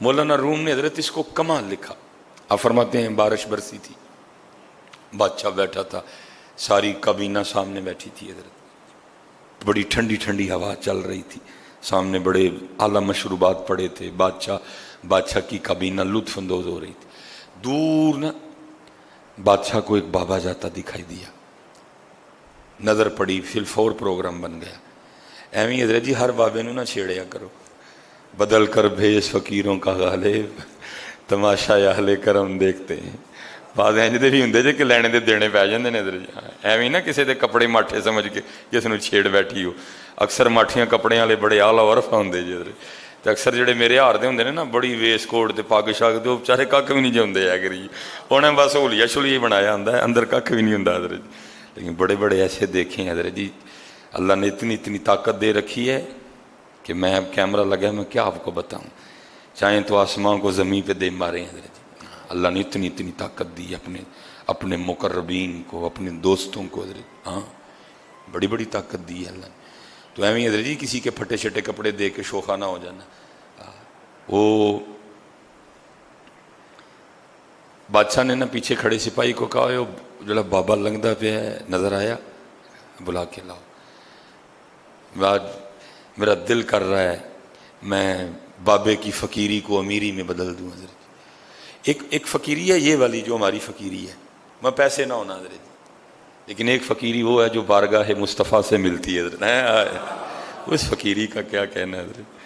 مولانا روم نے حضرت اس کو کمال لکھا. آپ فرماتے ہیں بارش برسی تھی, بادشاہ بیٹھا تھا, ساری کابینہ سامنے بیٹھی تھی حضرت, بڑی ٹھنڈی ٹھنڈی ہوا چل رہی تھی, سامنے بڑے اعلیٰ مشروبات پڑے تھے, بادشاہ کی کابینہ لطف اندوز ہو رہی تھی. دور نا بادشاہ کو ایک بابا جاتا دکھائی دیا, نظر پڑی, فل فور پروگرام بن گیا. ایویں حضرت جی ہر بابے نو نہ چھیڑیا کرو, بدل کر بھیج فقیروں کا غالب, تماشا اہل کرم دیکھتے ہیں. بعد انج دے بھی ہوندے جے کہ لینے دے دینے پی جاندے نے حضرت جی. ایویں نہ کسی دے کپڑے ماٹھے سمجھ کے جس نو چھیڑ بیٹھی ہو. اکثر ماٹھیاں کپڑے والے بڑے اعلیٰ عرف ہوندے جی حضرت, تے اکثر جڑے میرے ہار دے ہوندے نے نا بڑی ویس کوٹ تے پگ شگ دے, بچارے ککھ بھی نہیں جاندے ہے کری, انہیں بس ہولیا شولیا بنایا ہوندا ہے, اندر ککھ بھی نہیں ہوندا حضرت جی. لیکن بڑے بڑے ایسے دیکھے ہیں حضرت جی, اللہ نے اتنی طاقت دے رکھی ہے کہ میں اب کیمرہ لگا میں کیا آپ کو بتاؤں, چاہیں تو آسمان کو زمین پہ دے مارے حضرت جی. اللہ نے اتنی طاقت دی اپنے مقربین کو, اپنے دوستوں کو حضرت, ہاں بڑی بڑی طاقت دی ہے اللہ نے. تو ایویں حضرت جی کسی کے پھٹے چھٹے کپڑے دے کے شوخا نہ ہو جانا. وہ بادشاہ نے نا پیچھے کھڑے سپاہی کو کہا جڑا بابا لنگدا پہ ہے نظر آیا, بلا کے لاؤ. میرا دل کر رہا ہے میں بابے کی فقیری کو امیری میں بدل دوں حضرت. ایک فقیری ہے یہ والی جو ہماری فقیری ہے, میں پیسے نہ ہونا حضرت, لیکن ایک فقیری وہ ہے جو بارگاہ مصطفیٰ سے ملتی ہے حضرت. اس فقیری کا کیا کہنا ہے حضرت,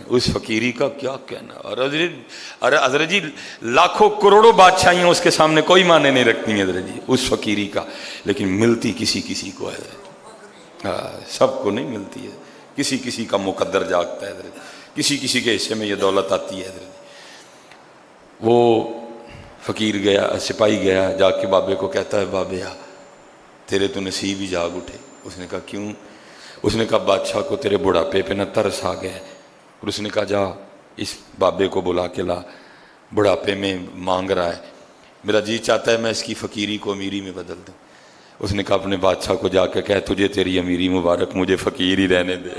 اس فقیری کا کیا کہنا. اور حضرت جی لاکھوں کروڑوں بادشاہیاں اس کے سامنے کوئی معنی نہیں رکھتی ہیں حضرت جی اس فقیری کا, لیکن ملتی کسی کو ہے حضرت, سب کو نہیں ملتی ہے, کسی کا مقدر جاگتا ہے حضرت, کسی کے حصے میں یہ دولت آتی ہے حضرت. وہ فقیر گیا, سپاہی گیا, جا کے بابے کو کہتا ہے بابے تیرے تو نصیب ہی جاگ اٹھے. اس نے کہا کیوں؟ اس نے کہا بادشاہ کو تیرے بڑھاپے پہ نہ ترس آ گیا. اور اس نے کہا جا اس بابے کو بلا کے لا, بڑھاپے میں مانگ رہا ہے, میرا جی چاہتا ہے میں اس کی فقیری کو امیری میں بدل دوں. اس نے کہا اپنے بادشاہ کو جا کے کہہ تجھے تیری امیری مبارک, مجھے فقیر ہی رہنے دے.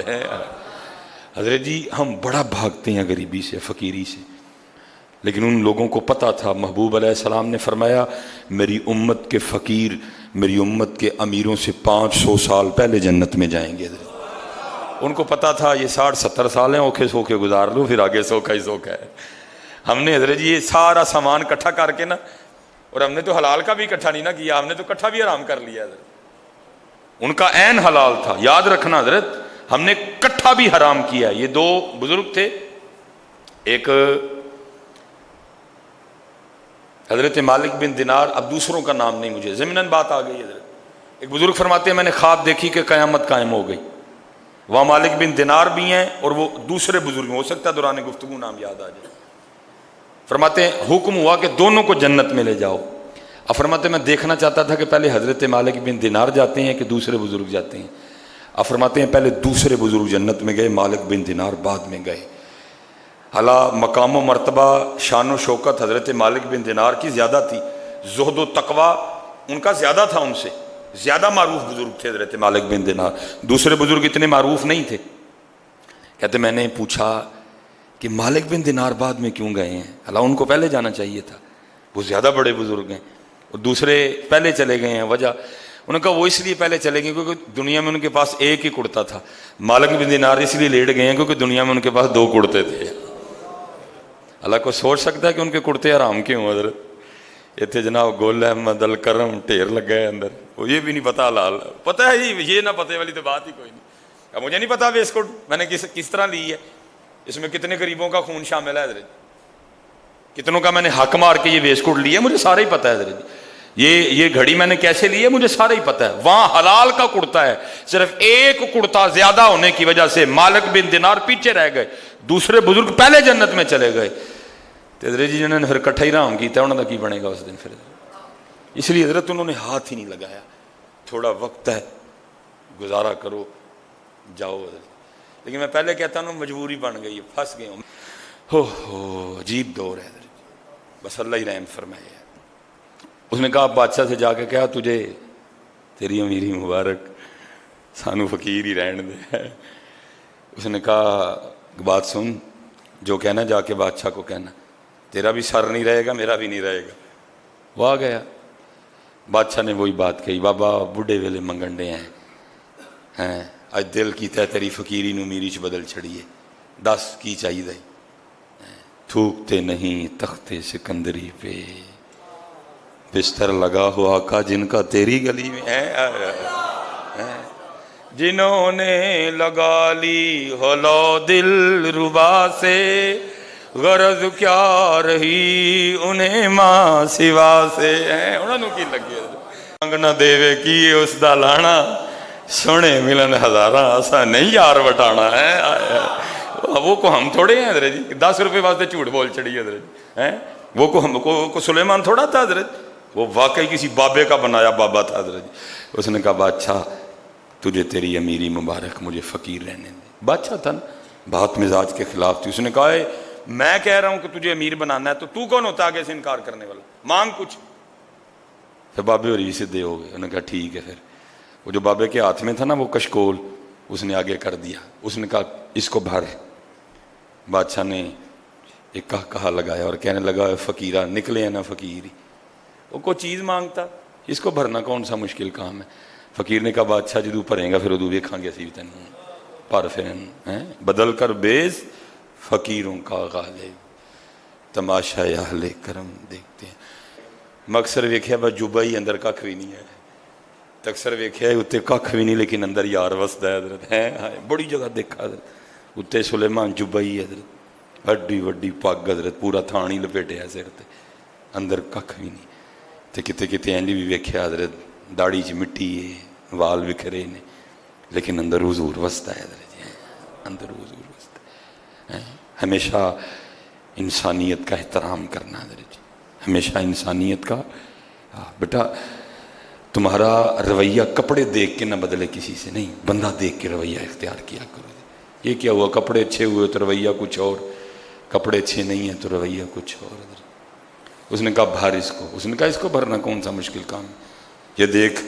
حضرت جی ہم بڑا بھاگتے ہیں غریبی سے, فقیری سے, لیکن ان لوگوں کو پتہ تھا. محبوب علیہ السلام نے فرمایا میری امت کے فقیر میری امت کے امیروں سے 500 سال پہلے جنت میں جائیں گے. ان کو پتہ تھا یہ 60-70 سال ہیں, اوکھے سوکھے گزار لو, پھر آگے سوکھا ہی سوکھا ہے. ہم نے حضرت جی یہ سارا سامان اکٹھا کر کے نا, اور ہم نے تو حلال کا بھی اکٹھا نہیں نہ کیا, ہم نے تو اکٹھا بھی حرام کر لیا حضرت. ان کا عین حلال تھا, یاد رکھنا حضرت, ہم نے اکٹھا بھی حرام کیا. یہ دو بزرگ تھے, ایک حضرت مالک بن دینار, اب دوسروں کا نام نہیں مجھے, ضمناً بات آ گئی حضرت. ایک بزرگ فرماتے ہیں میں نے خواب دیکھی کہ قیامت قائم ہو گئی. وہاں مالک بن دینار بھی ہیں اور وہ دوسرے بزرگ, ہو سکتا ہے دوران گفتگو نام یاد آ جائے. فرماتے ہیں حکم ہوا کہ دونوں کو جنت میں لے جاؤ. اب فرماتے ہیں میں دیکھنا چاہتا تھا کہ پہلے حضرت مالک بن دینار جاتے ہیں کہ دوسرے بزرگ جاتے ہیں. اب فرماتے ہیں پہلے دوسرے بزرگ جنت میں گئے, مالک بن دینار بعد میں گئے. حالا مقام و مرتبہ شان و شوکت حضرت مالک بن دینار کی زیادہ تھی, زہد و تقوی ان کا زیادہ تھا, ان سے زیادہ معروف بزرگ تھے حضرت مالک بن دینار. دوسرے بزرگ اتنے معروف نہیں تھے. کہتے میں نے پوچھا کہ مالک بن دینار بعد میں کیوں گئے ہیں, حالا ان کو پہلے جانا چاہیے تھا, وہ زیادہ بڑے بزرگ ہیں, اور دوسرے پہلے چلے گئے ہیں. وجہ انہوں نے کہا وہ اس لیے پہلے چلے گئے کیونکہ دنیا میں ان کے پاس ایک ہی کرتا تھا. مالک بن دینار اس لیے لیٹ گئے ہیں کیونکہ دنیا میں ان کے پاس 2 کرتے تھے. اللہ کو سوچ سکتا ہے کہ ان کے کرتے حرام کیوں حضرت. اتنے جناب گل احمد الکرم ڈھیر لگا ہے اندر, وہ یہ بھی نہیں پتا حلال, پتہ ہے جی یہ نہ پتے والی تو بات ہی کوئی نہیں. اب مجھے نہیں پتا ویس کوٹ میں نے کس طرح لی ہے, اس میں کتنے غریبوں کا خون شامل ہے حضرت, کتنوں کا میں نے حق مار کے یہ ویس کوٹ لی ہے, مجھے سارا ہی پتا ہے حضرت. یہ گھڑی میں نے کیسے لی ہے مجھے سارا ہی پتا ہے. وہاں حلال کا کرتا ہے, صرف ایک کرتا زیادہ ہونے کی وجہ سے مالک بن دینار پیچھے رہ گئے, دوسرے بزرگ پہلے جنت میں چلے گئے. حضرت جی جنہوں نے پھر کٹھا ہی رام کیا انہوں کا کی بنے گا اس دن پھر. اس لیے حضرت انہوں نے ہاتھ ہی نہیں لگایا, تھوڑا وقت ہے گزارا کرو جاؤ حضرت. لیکن میں پہلے کہتا ہوں مجبوری بن گئی, پھنس گئے ہوں. ہو عجیب دور ہے حضرت, بس اللہ ہی رحم فرمائے. اس نے کہا بادشاہ سے جا کے کہا تجھے تیری امیری مبارک, سانو فقیر ہی رہن دے. اس نے کہا بات سن, جو کہنا جا کے بادشاہ کو کہنا، تیرا بھی سر نہیں رہے گا میرا بھی نہیں رہے گا۔ وہ آ گیا، بادشاہ نے وہی بات کہی، بابا بڈھے ویلے منگنڈے ہیں اج دل کیتا ہے تیری فقیری نو میری چ بدل چھڑیے، دس کی چاہیے؟ تھوکتے نہیں تخت سکندری پہ، بستر لگا ہوا آقا جن کا تیری گلی میں ہے، جنہوں نے لگا لی ہولو دل ربا سے، غرض کیا رہی انہیں ماں سوا سے، انہوں نے کی لگے منگنا دیوے کی اس دا لانا، سونے ملن ہزاراں اسا نہیں یار وٹانا ہے۔ وہ کو ہم تھوڑے ہیں حضرت جی، 10 روپے واسطے جھوٹ بول چڑی حضرت، وہ کو ہم کو سلیمان تھوڑا تھا حضرت، وہ واقعی کسی بابے کا بنایا بابا تھا حضرت جی۔ اس نے کہا بادشاہ تجھے تیری امیری مبارک، مجھے فقیر رہنے دے۔ بادشاہ تھا نا، بات مزاج کے خلاف تھی۔ اس نے کہا میں کہہ رہا ہوں کہ تجھے امیر بنانا ہے تو کون ہوتا آگے سے انکار کرنے والا، مانگ کچھ۔ پھر بابے اور سدھے ہو گئے، انہوں نے کہا ٹھیک ہے۔ پھر وہ جو بابے کے ہاتھ میں تھا نا وہ کشکول، اس نے آگے کر دیا، اس نے کہا اس کو بھر۔ بادشاہ نے ایک کہا لگایا اور کہنے لگا فقیرہ نکلے ہیں نا فقیر، وہ کوئی چیز مانگتا، اس کو بھرنا کون سا مشکل کام ہے۔ فقیر نے کہا بادشاہ جدو بھریں گا پھر ادو ویکھاں گے اسی تینوں پر، پھر بدل کر بیز فقیروں کا غالب، تماشا اہل کرم دیکھتے ہیں۔ مکسر ویکھیا بس جوبا ہی اندر ککھ بھی نہیں ہے، تکسر ویکھیا اتنے ککھ بھی نہیں لیکن اندر یار وسدا ہے حضرت، بڑی جگہ دیکھا حضرت، اتنے سلیمان جوبا ہی حضرت، وڈی وڈی پگ حضرت، پورا تھان ہی لپیٹیا سر تے، اندر ککھ بھی نہیں۔ تے کتے کتے انج بھی ویکھیا حضرت، داڑھی چ مٹی ہے، وال وکھرے نے، لیکن اندر حضور وسدا ہے حضرت جی، اندر حضور وسدا ہے۔ ہمیشہ انسانیت کا احترام کرنا حضرت جی، ہمیشہ انسانیت کا۔ بیٹا تمہارا رویہ کپڑے دیکھ کے نہ بدلے کسی سے، نہیں، بندہ دیکھ کے رویہ اختیار کیا کرو۔ یہ کیا ہوا، کپڑے اچھے ہوئے تو رویہ کچھ اور، کپڑے اچھے نہیں ہیں تو رویہ کچھ اور۔ اس نے کہا بھر اس کو، اس نے کہا اس کو بھرنا کون سا مشکل کام ہے، یہ دیکھ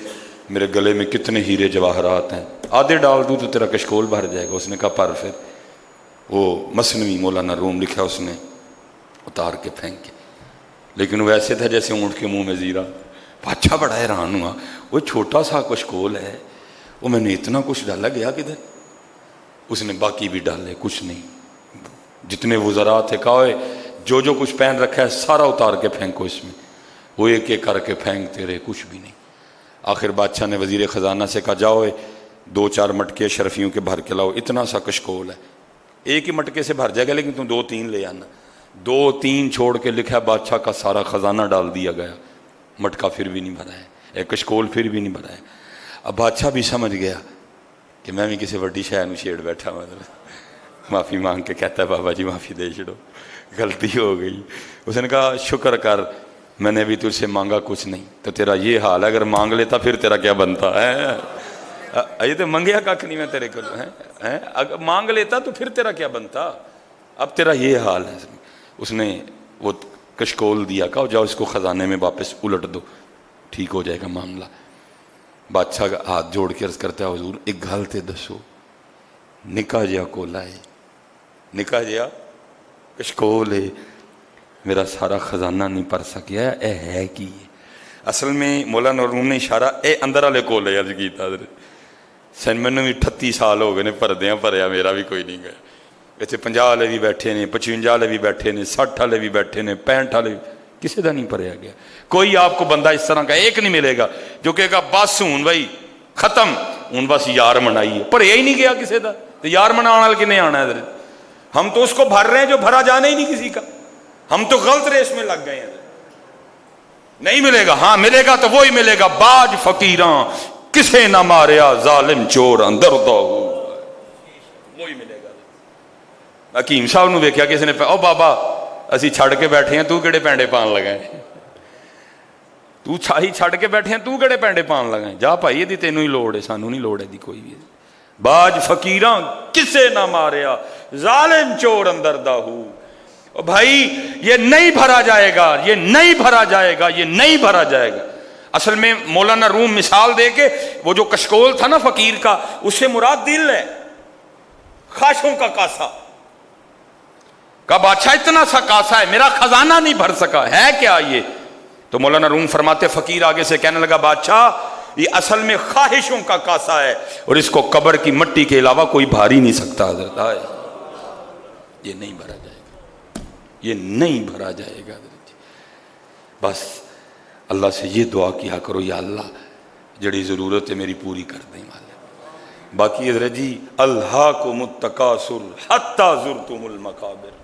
میرے گلے میں کتنے ہیرے جواہرات ہیں، آدھے ڈال دوں تو تیرا کشکول بھر جائے گا۔ اس نے کہا پر، پھر وہ مثنوی مولانا روم لکھا اس نے اتار کے پھینک کے، لیکن وہ ایسے تھا جیسے اونٹ کے منہ میں زیرہ۔ بادشاہ بڑا حیران ہوا، وہ چھوٹا سا کشکول ہے، وہ میں نے اتنا کچھ ڈالا، گیا کدھر؟ اس نے باقی بھی ڈالے، کچھ نہیں۔ جتنے وزراء تھے کہا جو کچھ پہن رکھا ہے سارا اتار کے پھینکو اس میں، وہ ایک ایک کر کے پھینکتے رہے، کچھ بھی نہیں۔ آخر بادشاہ نے وزیر خزانہ سے کہا جاؤ 2-4 مٹکے اشرفیوں کے بھر کے لاؤ، اتنا سا کشکول ہے، ایک ہی مٹکے سے بھر جائے گا لیکن تم 2-3 لے آنا۔ 2-3 چھوڑ کے لکھا بادشاہ کا سارا خزانہ ڈال دیا گیا، مٹکا پھر بھی نہیں بھرا ہے، ایک کشکول پھر بھی نہیں بھرا ہے۔ اب بادشاہ بھی سمجھ گیا کہ میں بھی کسی وڈی شے نو چھیڑ بیٹھا ہوں، معافی مانگ کے کہتا ہے بابا جی معافی دے چھڑو، غلطی ہو گئی۔ اس نے کہا شکر کر، میں نے بھی تجھ سے مانگا کچھ نہیں، تو تیرا یہ حال ہے، اگر مانگ لیتا پھر تیرا کیا بنتا ہے؟ یہ تو منگیا کھ نہیں میں تیرے کو، اگر مانگ لیتا تو پھر تیرا کیا بنتا، اب تیرا یہ حال ہے۔ اس نے وہ کشکول دیا، کہا جاؤ اس کو خزانے میں واپس الٹ دو، ٹھیک ہو جائے گا معاملہ۔ بادشاہ کا ہاتھ جوڑ کے عرض کرتا ہے حضور ایک گل تے دسو، نکا جیا کولا ہے، نکا جیا کشکول ہے، میرا سارا خزانہ نہیں پڑھ سکیا، اے ہے کی؟ اصل میں مولانا روم نے اشارہ اے اندر والے کولے عرض کیتا حضرت، سن میں بھی 38 سال ہو گئے نے پردیاں پریا، میرا بھی کوئی نہیں گیا۔ اتنے 50 والے بھی بیٹھے نے، 55 والے بھی بیٹھے نے، 60 والے بھی بیٹھے نے، 65 والے بھی، کسی کا نہیں پڑھیا گیا۔ کوئی آپ کو بندہ اس طرح کا ایک نہیں ملے گا جو کہے گا بس ہوں بھائی ختم، ہوں بس یار منائی ہے، پڑھیا ہی نہیں گیا کسی کا، تو یار منانے والے کنے آنا ہے؟ ہم تو اس کو بھر رہے ہیں جو بھرا جانا ہی نہیں کسی کا، ہم تو غلط ریس میں لگ گئے ہیں۔ نہیں ملے گا، ہاں ملے گا تو وہی ملے گا، باج فقیراں کسے نہ ماریا، ظالم چور اندر دو، وہی ملے گا۔ حکیم صاحب نو ویکھیا کسی نے، او بابا اسی چھڑ کے بیٹھے ہیں، تو کیڑے پینڈے پان لگائے، تو چھاہی چھڑ کے بیٹھے ہیں، تو کیڑے پینڈے پان لگائے، جا بھائی یہ تینوں ہی لوڑ ہے، سانو نہیں لوڑ ہے دی کوئی بھی۔ باج فقیراں کسے نہ ماریا، ظالم چور اندر داہو۔ بھائی یہ نہیں بھرا جائے گا، یہ نہیں بھرا جائے گا، یہ نہیں بھرا جائے گا۔ اصل میں مولانا روم مثال دے کے وہ جو کشکول تھا نا فقیر کا، اس سے مراد دل ہے، خواہشوں کا کاسا۔ کہا بادشاہ اتنا سا کاسا ہے میرا خزانہ نہیں بھر سکا، ہے کیا یہ؟ تو مولانا روم فرماتے فقیر آگے سے کہنے لگا بادشاہ یہ اصل میں خواہشوں کا کاسا ہے اور اس کو قبر کی مٹی کے علاوہ کوئی بھار ہی نہیں سکتا حضرت، یہ نہیں بھرا جائے گا، یہ نہیں بھرا جائے گا حضرت۔ بس اللہ سے یہ دعا کیا کرو یا اللہ جڑی ضرورت ہے میری پوری کر دیں مالا۔ باقی حضرت جی الہاکم التکاثر حتی زرتم المقابر،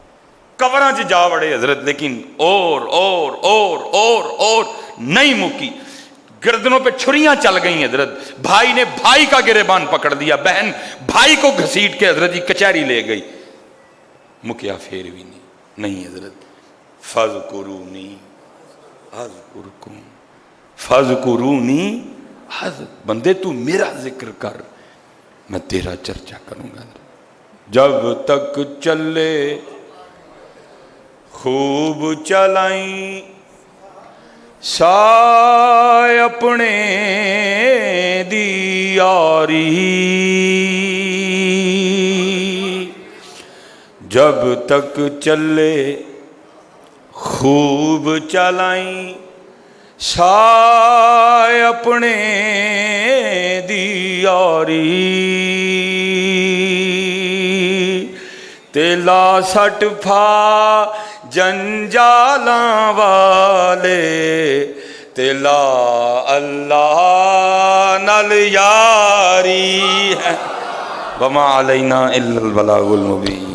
قبراں چ جا وڑے حضرت، لیکن اور نہیں مکی، گردنوں پہ چھریاں چل گئیں حضرت، بھائی نے بھائی کا گریبان پکڑ دیا، بہن بھائی کو گھسیٹ کے حضرت جی کچہری لے گئی، مکیا پھر بھی نہیں حضرت۔ فاذکرونی اذکرکم، فاذکرونی بندے تو میرا ذکر کر میں تیرا چرچا کروں گا۔ جب تک چلے خوب چلائیں سائے اپنے دی یاری، جب تک چلے خوب چلائیں سائے اپنے دی یاری، تیلا سٹ پھا جنجالاں والے، تیلا اللہ نال یاری ہے، وما علینا الا البلاغ المبین۔